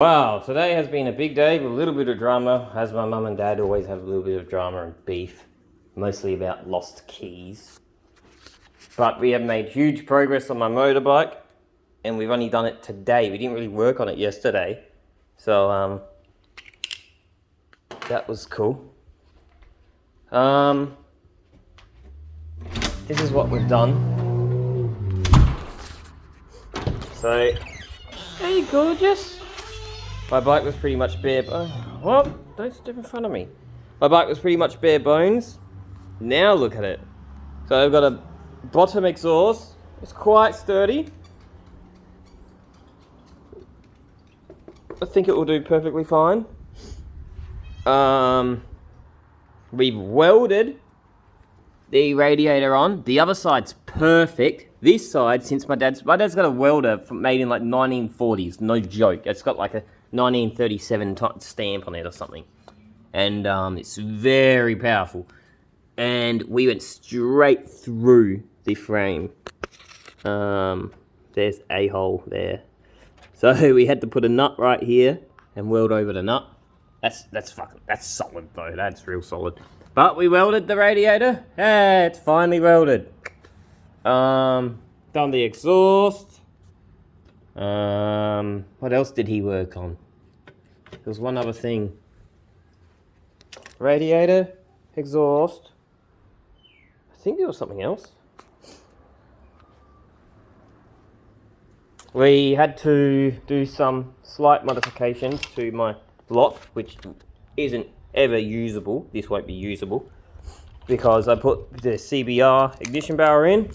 Wow, today has been a big day with a little bit of drama, as my mum and dad always have a little bit of drama and beef, mostly about lost keys. But we have made huge progress on my motorbike, and we've only done it today. We didn't really work on it yesterday, so that was cool. This is what we've done. So, hey, gorgeous. My bike was pretty much bare bones. What? Don't step in front of me. My bike was pretty much bare bones. Now look at it. So I've got a bottom exhaust. It's quite sturdy. I think it will do perfectly fine. We've welded the radiator on. The other side's perfect. This side, since my dad's got a welder made in like 1940s, no joke. It's got like a 1937 stamp on it or something, and it's very powerful. And we went straight through the frame. There's a hole there, so we had to put a nut right here and weld over the nut. That's solid though. That's real solid. But we welded the radiator. Yeah, it's finally welded. Done the exhaust. What else did he work on? There was one other thing. Radiator, exhaust. I think there was something else. We had to do some slight modifications to my block, which isn't ever usable. This won't be usable because I put the CBR ignition barrel in.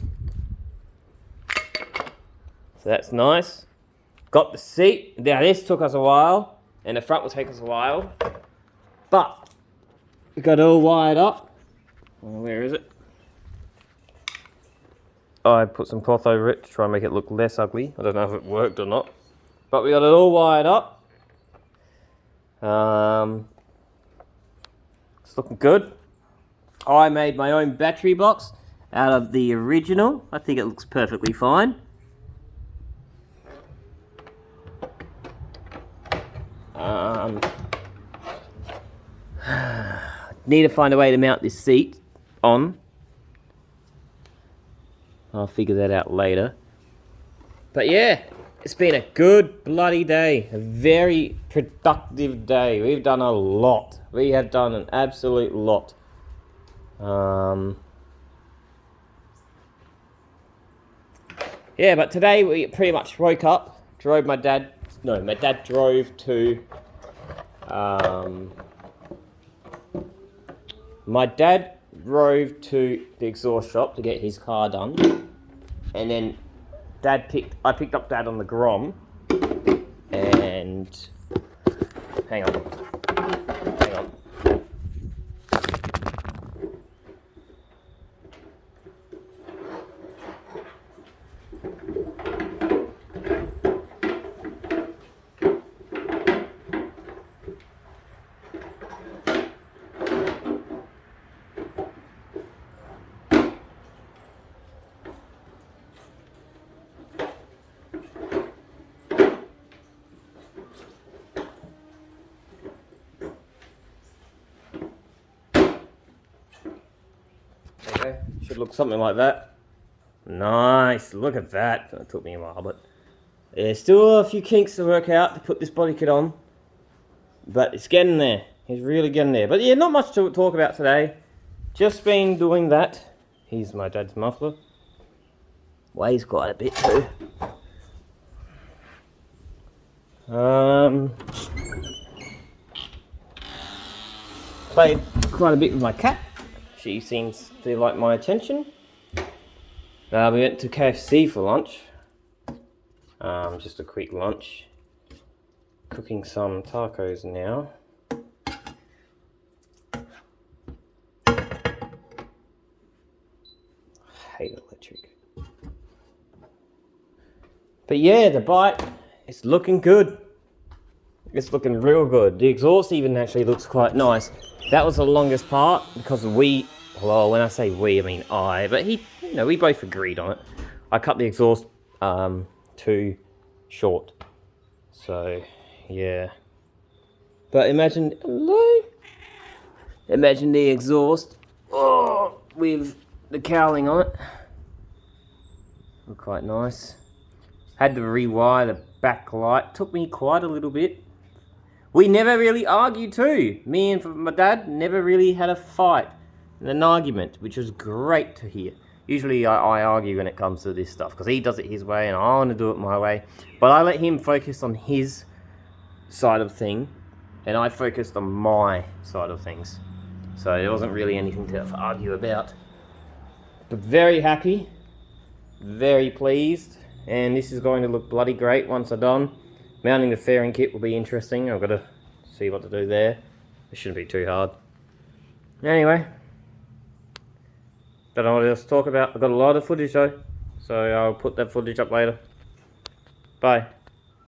So that's nice. Got the seat. Now this took us a while, and the front will take us a while, but we got it all wired up. Where is it? I put some cloth over it to try and make it look less ugly. I don't know if it worked or not, but we got it all wired up. It's looking good. I made my own battery box out of the original. I think it looks perfectly fine. Need to find a way to mount this seat on. I'll figure that out later. But yeah, it's been a good bloody day. A very productive day. We've done a lot. We have done an absolute lot. Yeah, but today we pretty much woke up, drove my dad drove to, my dad drove to the exhaust shop to get his car done, and then I picked up Dad on the Grom, and hang on. Okay, should look something like that. Nice, look at that. It took me a while, but there's still a few kinks to work out to put this body kit on. But it's getting there. It's really getting there. But yeah, not much to talk about today. Just been doing that. Here's my dad's muffler. Weighs quite a bit too. Played quite a bit with my cat. She seems to like my attention. We went to KFC for lunch. Just a quick lunch. Cooking some tacos now. I hate electric. But yeah, the bike is looking good. It's looking real good. The exhaust even actually looks quite nice. That was the longest part because well, when I say we, I mean I, but we both agreed on it. I cut the exhaust too short. So Yeah. But imagine, hello? Imagine the exhaust, oh, with the cowling on it. Look quite nice. Had to rewire the backlight. Took me quite a little bit. We never really argued too. Me and my dad never really had a fight and an argument, which was great to hear. Usually I argue when it comes to this stuff because he does it his way and I want to do it my way. But I let him focus on his side of thing and I focused on my side of things. So there wasn't really anything to argue about. But very happy, very pleased, and this is going to look bloody great once I'm done. Mounting the fairing kit will be interesting. I've got to see what to do there. It shouldn't be too hard. Anyway, don't know what else to talk about. I've got a lot of footage though, so I'll put that footage up later. Bye.